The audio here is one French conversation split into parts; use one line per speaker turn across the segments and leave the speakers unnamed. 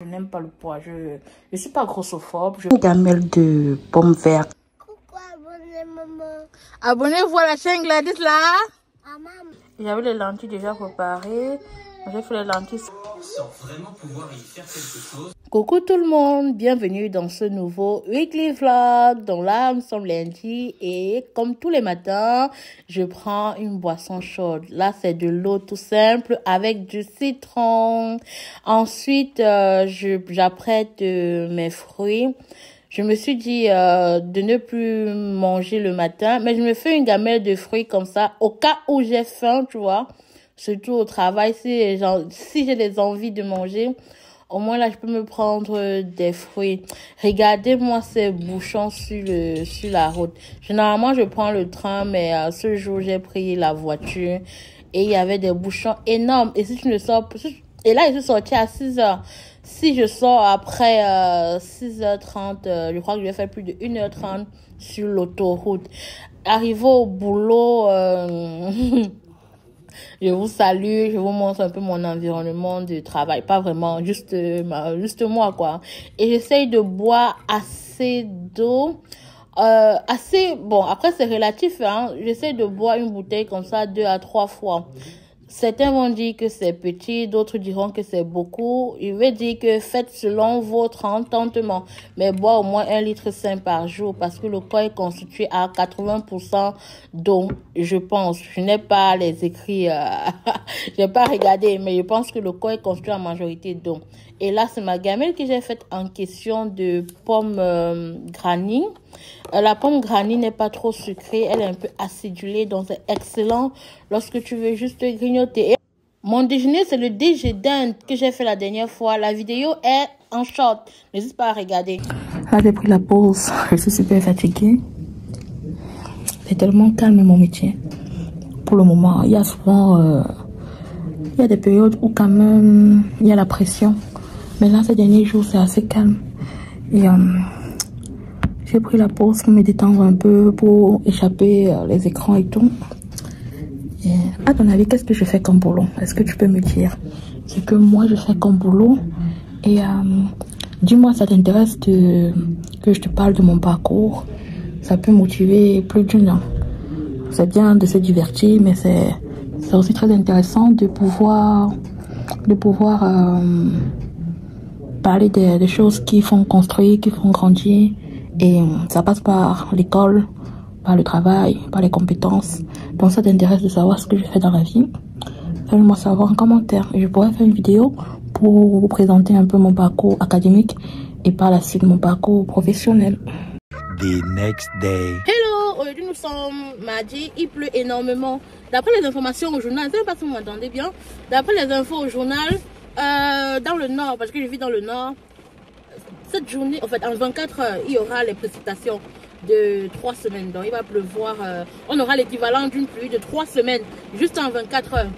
Je n'aime pas le poids, je suis pas grossophobe. Une gamelle de pommes vertes.
Pourquoi abonner maman?
Abonnez-vous à la chaîne Gladys là.
Ah maman.
J'avais les lentilles déjà préparées. J'ai fait les lentilles.
Sans vraiment pouvoir y faire quelque chose.
Coucou tout le monde, bienvenue dans ce nouveau weekly vlog. Donc là, nous sommes lundi et comme tous les matins, je prends une boisson chaude. Là, c'est de l'eau tout simple avec du citron. Ensuite, j'apprête mes fruits. Je me suis dit de ne plus manger le matin, mais je me fais une gamelle de fruits comme ça au cas où j'ai faim, tu vois. Surtout au travail, si j'ai des envies de manger. Au moins, là, je peux me prendre des fruits. Regardez-moi ces bouchons sur la route. Généralement, je prends le train, mais ce jour, j'ai pris la voiture. Et il y avait des bouchons énormes. Et si tu ne sors... Et là, je suis sortie à 6 heures. Si je sors après 6h30, je crois que je vais faire plus de 1h30 sur l'autoroute. Arrivé au boulot... Je vous salue, je vous montre un peu mon environnement de travail. Pas vraiment, juste moi, quoi. Et j'essaye de boire assez d'eau. Bon, après c'est relatif, hein. J'essaie de boire une bouteille comme ça 2 à 3 fois. Certains vont dire que c'est petit, d'autres diront que c'est beaucoup. Je vais dire que faites selon votre entendement. Mais boire au moins 1,5 litre par jour parce que le corps est constitué à 80% d'eau, je pense. Je n'ai pas les écrits, je n'ai pas regardé, mais je pense que le corps est constitué en majorité d'eau. Et là, c'est ma gamelle que j'ai faite en question de pommes granny. La pomme granny n'est pas trop sucrée, elle est un peu acidulée, donc c'est excellent lorsque tu veux juste grignoter. Et mon déjeuner, c'est le déjeuner que j'ai fait la dernière fois. La vidéo est en short, n'hésite pas à regarder. Là, j'ai pris la pause, je suis super fatiguée. C'est tellement calme mon métier. Pour le moment, il y a souvent... il y a des périodes où quand même, il y a la pression. Mais là, ces derniers jours, c'est assez calme. Et j'ai pris la pause pour me détendre un peu, pour échapper les écrans et tout. Et à ton avis, qu'est-ce que je fais comme boulot? Est-ce que tu peux me dire ce que moi je fais comme boulot? Et dis-moi, ça t'intéresse que je te parle de mon parcours? Ça peut motiver plus d'une. C'est bien de se divertir, mais c'est aussi très intéressant de pouvoir parler des choses qui font construire, qui font grandir. Et ça passe par l'école, par le travail, par les compétences. Donc ça t'intéresse de savoir ce que je fais dans la vie? Fais-moi savoir en commentaire. Et je pourrais faire une vidéo pour vous présenter un peu mon parcours académique et par la suite mon parcours professionnel.
The next day.
Hello, aujourd'hui nous sommes mardi, il pleut énormément. D'après les informations au journal, je ne sais pas si vous m'entendez bien. D'après les infos au journal, dans le nord, parce que je vis dans le nord, cette journée, en fait, en 24 heures, il y aura les précipitations de 3 semaines. Donc, il va pleuvoir. On aura l'équivalent d'une pluie de 3 semaines, juste en 24 heures.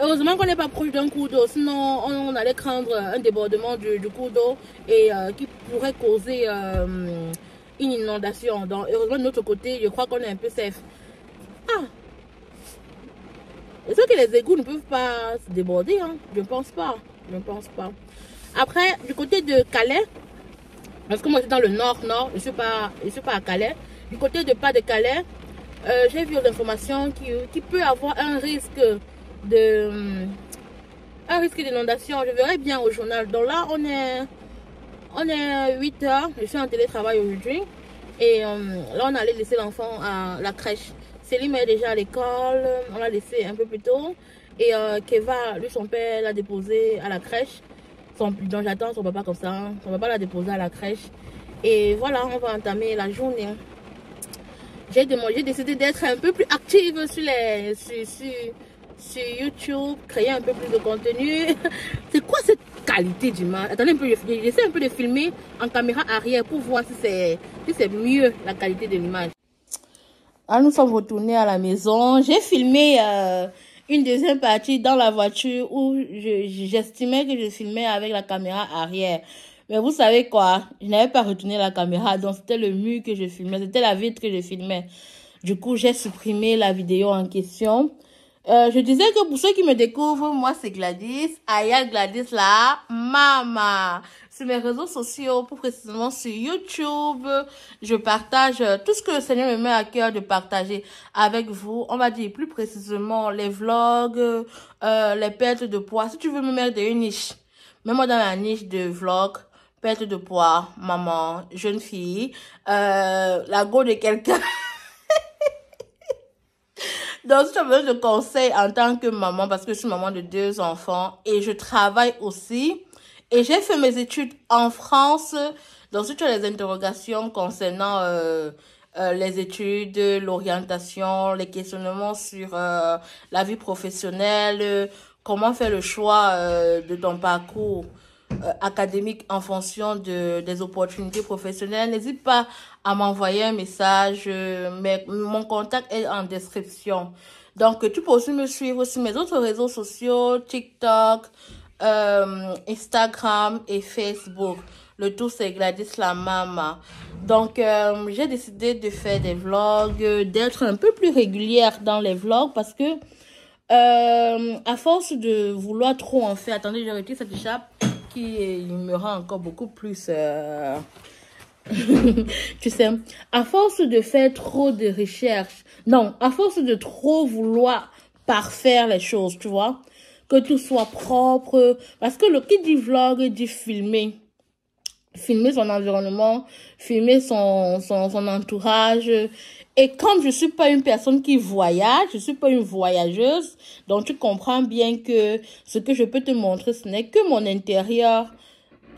Heureusement qu'on n'est pas proche d'un cours d'eau, sinon on allait craindre un débordement du cours d'eau et qui pourrait causer une inondation. Donc, heureusement de notre côté, je crois qu'on est un peu safe. Ah! Est-ce que les égouts ne peuvent pas se déborder, hein? Je ne pense pas. Je ne pense pas. Après, du côté de Calais, parce que moi, je suis dans le nord-nord, je ne suis pas à Calais. Du côté de Pas-de-Calais, j'ai vu aux informations qu'il peut avoir un risque d'inondation. Je verrai bien au journal. Donc là, on est 8 heures. Je suis en télétravail aujourd'hui. Et là, on allait laisser l'enfant à la crèche. Céline est déjà à l'école. On l'a laissé un peu plus tôt. Et Keva, lui, son père, l'a déposé à la crèche. Donc j'attends son papa comme ça. Son papa l'a déposé à la crèche. Et voilà, on va entamer la journée. J'ai décidé d'être un peu plus active sur YouTube, créer un peu plus de contenu. C'est quoi cette qualité d'image? Attendez un peu, j'essaie un peu de filmer en caméra arrière pour voir si c'est mieux la qualité de l'image. Alors nous sommes retournés à la maison. J'ai filmé une deuxième partie dans la voiture où j'estimais que je filmais avec la caméra arrière. Mais vous savez quoi? Je n'avais pas retourné la caméra, donc c'était le mur que je filmais, c'était la vitre que je filmais. Du coup, j'ai supprimé la vidéo en question. Je disais que pour ceux qui me découvrent, moi c'est Gladys, Aya Gladys la maman. Sur mes réseaux sociaux, plus précisément sur YouTube, je partage tout ce que le Seigneur me met à cœur de partager avec vous. On va dire plus précisément les vlogs, les pertes de poids. Si tu veux me mettre dans une niche, mets-moi dans la niche de vlog, perte de poids, maman, jeune fille, la go de quelqu'un. Donc, si tu as besoin de conseils en tant que maman, parce que je suis maman de 2 enfants et je travaille aussi, et j'ai fait mes études en France. Donc, si tu as des interrogations concernant les études, l'orientation, les questionnements sur la vie professionnelle, comment faire le choix de ton parcours académique en fonction des opportunités professionnelles, n'hésite pas à m'envoyer un message. Mais mon contact est en description. Donc, tu peux aussi me suivre sur mes autres réseaux sociaux, TikTok, Instagram et Facebook. Le tout, c'est Gladys la maman. Donc, j'ai décidé de faire des vlogs, d'être un peu plus régulière dans les vlogs parce que à force de vouloir trop en faire, attendez, j'ai retiré cette écharpe qui me rend encore beaucoup plus tu sais, à force de faire trop de recherches, non, à force de trop vouloir parfaire les choses, tu vois, que tout soit propre, parce que le qui dit vlog dit filmer son environnement, filmer son entourage. Et comme je suis pas une personne qui voyage, je suis pas une voyageuse, donc tu comprends bien que ce que je peux te montrer, ce n'est que mon intérieur.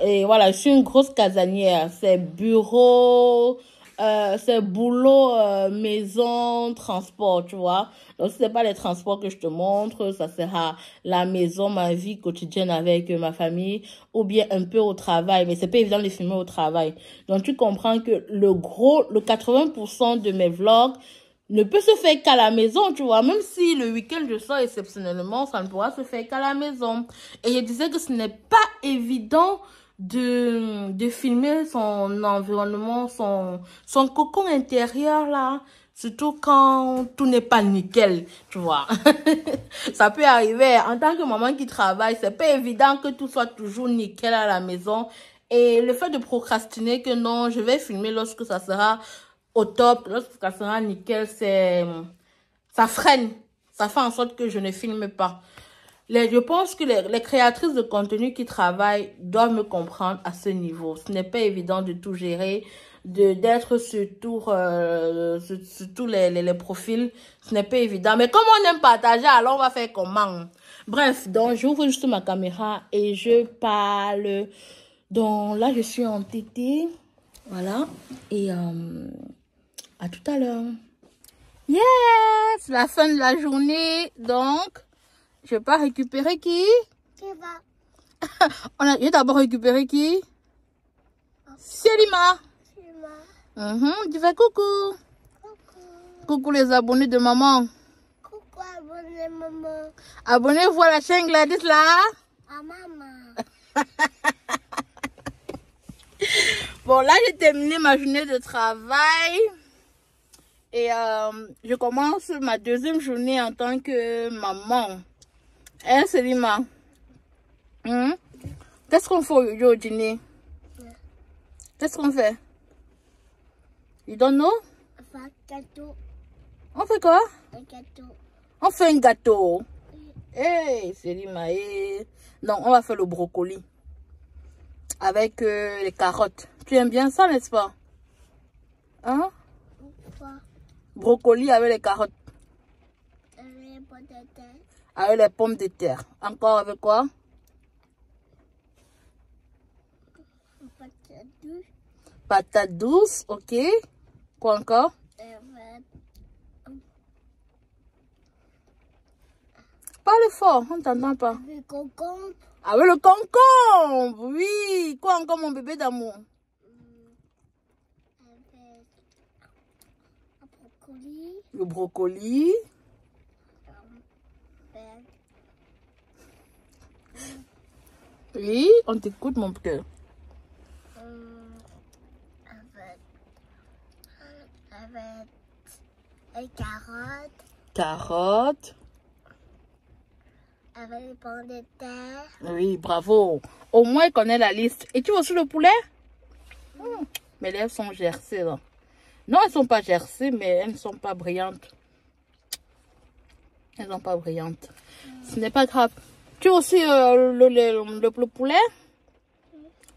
Et voilà, je suis une grosse casanière. C'est bureau, c'est boulot, maison, transport, tu vois. Donc, si c'est pas les transports que je te montre, ça sera la maison, ma vie quotidienne avec ma famille, ou bien un peu au travail. Mais c'est pas évident de les filmer au travail. Donc, tu comprends que le 80% de mes vlogs ne peut se faire qu'à la maison, tu vois. Même si le week-end je sors exceptionnellement, ça ne pourra se faire qu'à la maison. Et je disais que ce n'est pas évident de filmer son environnement, son cocon intérieur là, surtout quand tout n'est pas nickel, tu vois. Ça peut arriver en tant que maman qui travaille, c'est pas évident que tout soit toujours nickel à la maison. Et le fait de procrastiner que non, je vais filmer lorsque ça sera au top, lorsque ça sera nickel, ça freine, ça fait en sorte que je ne filme pas. Je pense que les créatrices de contenu qui travaillent doivent me comprendre à ce niveau. Ce n'est pas évident de tout gérer, d'être sur tous les profils. Ce n'est pas évident. Mais comme on aime partager, alors on va faire comment? Bref, donc j'ouvre juste ma caméra et je parle. Donc là, je suis en tété. Voilà. Et à tout à l'heure. Yes! La fin de la journée. Donc, je vais pas récupérer qui?
Qui va?
J'ai d'abord récupéré qui? Selima. Tu fais coucou. Coucou les abonnés de maman.
Coucou abonné maman.
Abonnez-vous à la chaîne Gladys là.
À maman.
Bon, là j'ai terminé ma journée de travail. Et je commence ma deuxième journée en tant que maman. Hein, Selima? Qu'est-ce qu'on fait aujourd'hui au dîner? Qu'est-ce qu'on fait? You don't know?
On fait un gâteau.
On fait quoi?
Un gâteau.
On fait un gâteau. Hey, Selima. Hey. Non, on va faire le brocoli. Avec les carottes. Tu aimes bien ça, n'est-ce pas? Hein?
Quoi?
Brocoli avec les carottes.
Les pommes de terre.
Avec les pommes de terre. Encore avec quoi?
Patate douce.
Patate douce, ok. Quoi encore? Parle fort, on ne t'entend pas.
Avec concombre.
Avec le concombre, oui. Quoi encore, mon bébé d'amour?
Avec un brocoli.
Le brocoli.
Avec
Oui, on t'écoute, mon cœur.
avec les carottes.
Carottes.
avec les pommes de terre.
Oui, bravo. Au moins, il connaît la liste. Et tu vois aussi le poulet? Mes lèvres sont gercées, là. Non, elles ne sont pas gercées, mais elles ne sont pas brillantes. Elles ne sont pas brillantes. Ce n'est pas grave. Tu vois aussi le poulet?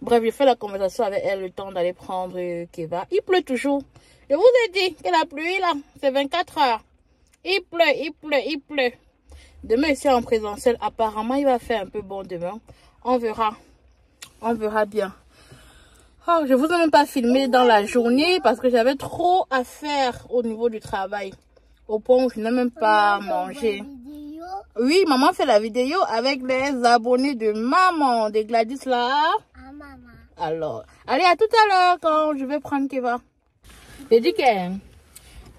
Bref, j'ai fait la conversation avec elle, le temps d'aller prendre Keva. Il pleut toujours. Je vous ai dit que la pluie, là, c'est 24 heures. Il pleut, il pleut, il pleut. Demain, ici en présentiel, apparemment, il va faire un peu bon demain. On verra. On verra bien. Oh, je ne vous ai même pas filmé dans la journée parce que j'avais trop à faire au niveau du travail. Au point où je n'ai même pas mangé. Oui, maman fait la vidéo avec les abonnés de maman, de Gladys là.
Ah, maman.
Alors, allez, à tout à l'heure quand je vais prendre Keva. J'ai dit que...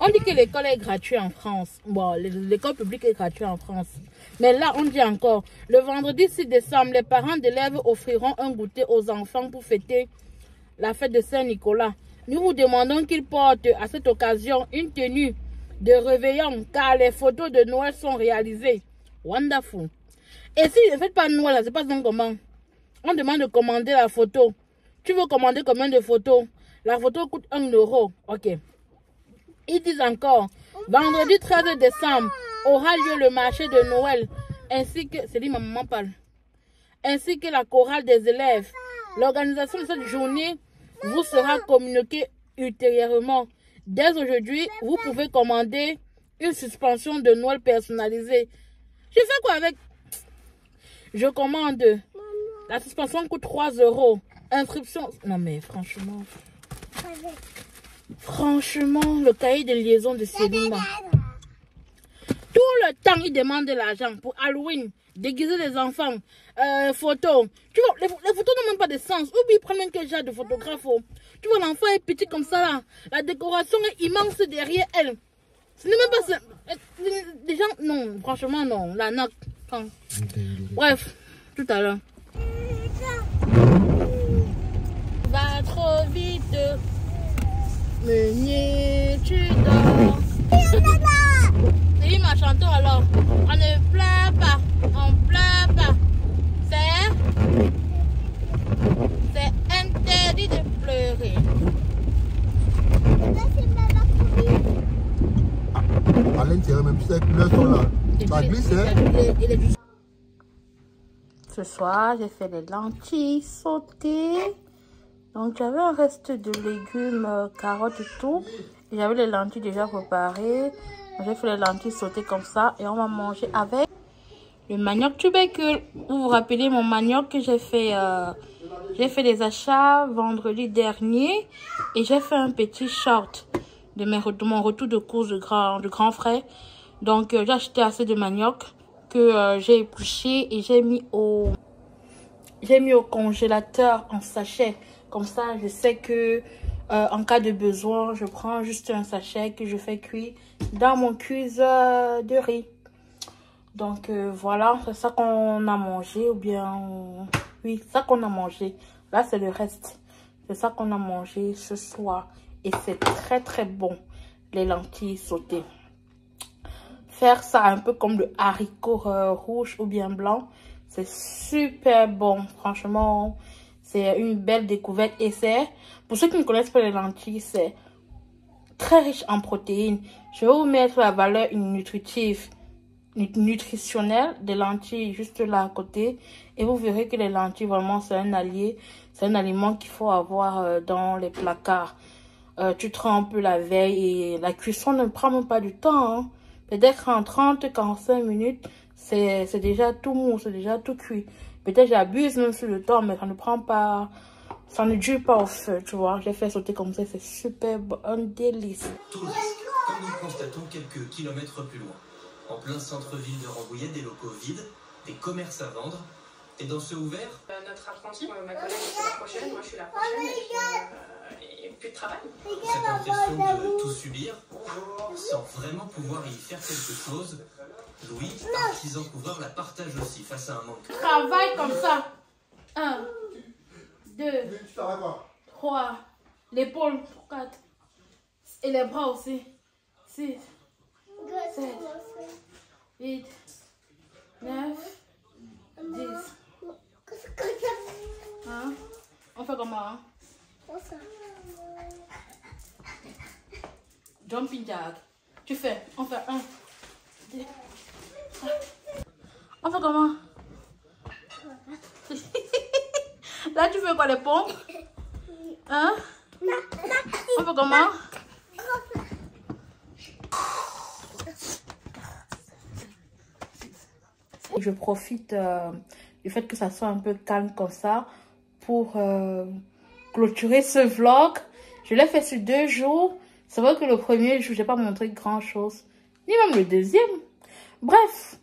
On dit que l'école est gratuite en France. Bon, l'école publique est gratuite en France. Mais là, on dit encore, le vendredi 6 décembre, les parents d'élèves offriront un goûter aux enfants pour fêter la fête de Saint-Nicolas. Nous vous demandons qu'ils portent à cette occasion une tenue de réveillon car les photos de Noël sont réalisées. Wonderful. Et si ne faites pas Noël, c'est pas un comment. On demande de commander la photo. Tu veux commander combien de photos? La photo coûte 1 €. Ok. Ils disent encore, vendredi 13 décembre aura lieu le marché de Noël, ainsi que, c'est dit ma maman parle, ainsi que la chorale des élèves. L'organisation de cette journée vous sera communiquée ultérieurement. Dès aujourd'hui, vous pouvez commander une suspension de Noël personnalisée. Je fais quoi avec? Je commande. La suspension coûte 3 €. Inscription. Non mais franchement. Franchement, le cahier de liaison de Céline. Tout le temps, il demande de l'argent pour Halloween, déguiser les enfants, photos. Tu vois, les photos n'ont même pas de sens. Ou bien ils prennent quel genre de photographe. Tu vois, l'enfant est petit comme ça là. La décoration est immense derrière elle. Ce n'est même pas ça. Les gens, non, franchement, non. La note. Bref, tout à l'heure. Va trop vite. Meunier, tu dors. C'est ma chanson alors. On ne pleure pas. On pleure pas. C'est interdit de pleurer.
À l'intérieur, même si les couleurs sont là. Ça glisse, hein?
Ce soir, j'ai fait des lentilles sautées. Donc, j'avais un reste de légumes, carottes et tout. Et j'avais les lentilles déjà préparées. J'ai fait les lentilles sautées comme ça. Et on va manger avec le manioc tubercule. Vous vous rappelez mon manioc que j'ai fait des achats vendredi dernier. Et j'ai fait un petit short de mon retour de course de grand frère. Donc, j'ai acheté assez de manioc que j'ai épluché et j'ai mis au congélateur en sachet. Comme ça, je sais que en cas de besoin, je prends juste un sachet que je fais cuire dans mon cuise de riz. Donc voilà, c'est ça qu'on a mangé. Ou bien, oui, c'est ça qu'on a mangé. Là, c'est le reste. C'est ça qu'on a mangé ce soir. Et c'est très très bon, les lentilles sautées. Faire ça un peu comme le haricot rouge ou bien blanc. C'est super bon, franchement. C'est une belle découverte. Et c'est, pour ceux qui ne connaissent pas les lentilles, c'est très riche en protéines. Je vais vous mettre la valeur nutritionnelle des lentilles juste là à côté. Et vous verrez que les lentilles, vraiment, c'est un allié. C'est un aliment qu'il faut avoir dans les placards. Tu trempes la veille et la cuisson ne prend même pas du temps. Hein. Peut-être en 30-45 minutes, c'est déjà tout mou, c'est déjà tout cuit. Peut-être j'abuse même sur le temps, mais ça ne prend pas, ça ne dure pas au feu, tu vois. J'ai fait sauter comme ça, c'est super bon, un délice.
Tout risque, comme nous le constatons quelques kilomètres plus loin. En plein centre-ville de Rambouillet, des locaux vides, des commerces à vendre. Et dans ce ouvert,
notre apprenti, ma collègue c'est la prochaine, moi je suis la prochaine, et plus de travail.
cette impression de tout subir, sans vraiment pouvoir y faire quelque chose, Louis, artisan couvreur, la partage aussi face à un manque.
Travaille comme ça. 1, 2, 3, l'épaule, 4, et les bras aussi. 6, 7, 8, 9, Hein? On fait comment? Hein? Jumping jack. Tu fais. On fait 1, 2. On fait comment? Là, tu fais quoi, les pompes? Hein? On fait comment? Je profite du fait que ça soit un peu calme comme ça pour clôturer ce vlog. Je l'ai fait sur 2 jours. C'est vrai que le premier jour, j'ai pas montré grand chose. Ni même le deuxième. Bref,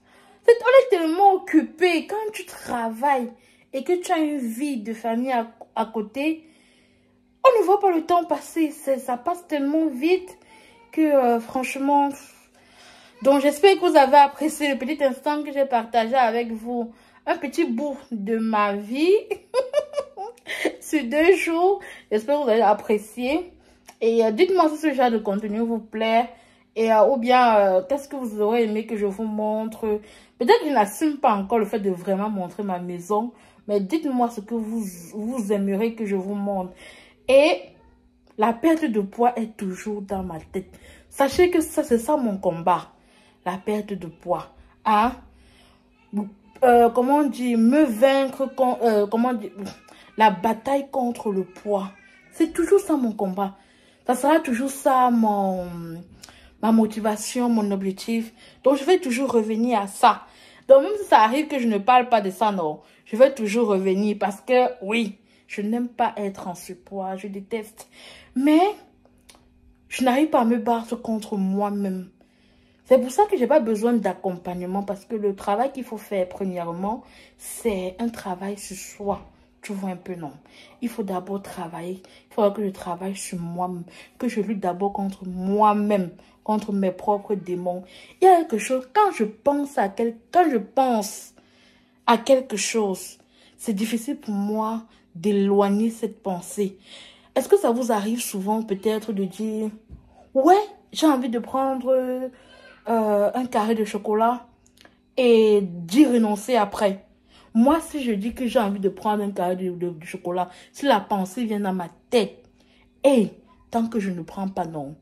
on est tellement occupé quand tu travailles et que tu as une vie de famille à côté. On ne voit pas le temps passer. Ça passe tellement vite que franchement... Donc j'espère que vous avez apprécié le petit instant que j'ai partagé avec vous. Un petit bout de ma vie sur 2 jours. J'espère que vous avez apprécié. Et dites-moi si ce genre de contenu vous plaît. Et ou bien qu'est-ce que vous aurez aimé que je vous montre. Peut-être que je n'assume pas encore le fait de vraiment montrer ma maison. Mais dites-moi ce que vous aimeriez que je vous montre. Et la perte de poids est toujours dans ma tête. Sachez que ça, c'est ça mon combat. La perte de poids. Hein? Comment on dit? Me vaincre. Comment dire? La bataille contre le poids. C'est toujours ça mon combat. Ça sera toujours ça ma motivation, mon objectif. Donc je vais toujours revenir à ça. Donc même si ça arrive que je ne parle pas de ça, non. Je vais toujours revenir parce que oui, je n'aime pas être en surpoids. Je déteste. Mais je n'arrive pas à me battre contre moi-même. C'est pour ça que je n'ai pas besoin d'accompagnement parce que le travail qu'il faut faire, premièrement, c'est un travail sur soi. Tu vois un peu, non? Il faut d'abord travailler. Il faudra que je travaille sur moi-même. Que je lutte d'abord contre moi-même, contre mes propres démons. Il y a quelque chose, quand je pense à quelque chose, c'est difficile pour moi d'éloigner cette pensée. Est-ce que ça vous arrive souvent peut-être de dire, ouais, j'ai envie de prendre un carré de chocolat et d'y renoncer après? Moi, si je dis que j'ai envie de prendre un carré de chocolat, si la pensée vient dans ma tête, et tant que je ne prends pas, non,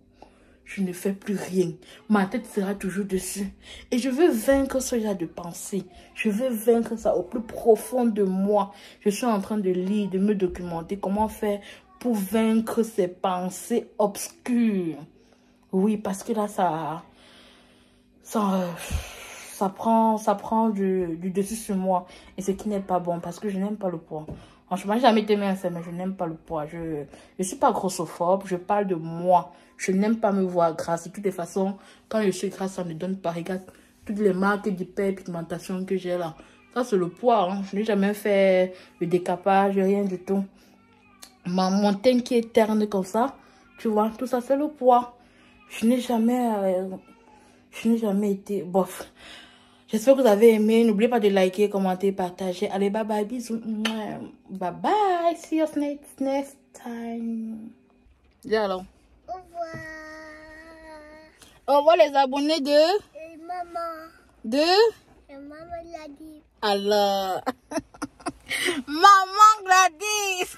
je ne fais plus rien. Ma tête sera toujours dessus. Et je veux vaincre ce genre de pensée. Je veux vaincre ça au plus profond de moi. Je suis en train de lire, de me documenter comment faire pour vaincre ces pensées obscures. Oui, parce que là, ça prend du dessus sur moi. Et ce qui n'est pas bon parce que je n'aime pas le poids. Franchement, j'ai jamais été mince, mais je n'aime pas le poids. Je suis pas grossophobe, je parle de moi. Je n'aime pas me voir grasse. De toutes les façons, quand je suis grasse, ça ne donne pas. Regarde toutes les marques d'hyperpigmentation que j'ai là. Ça, c'est le poids. Hein. Je n'ai jamais fait le décapage, rien du tout. Mon teint qui est terne comme ça, tu vois, tout ça, c'est le poids. Je n'ai jamais été... Bof. J'espère que vous avez aimé. N'oubliez pas de liker, commenter, partager. Allez, bye bye, bisous. Bye bye. See you next time. Dis alors.
Au revoir.
Au revoir les abonnés de...
Et maman.
De...
Et maman l'a dit.
Alors. Maman Gladys.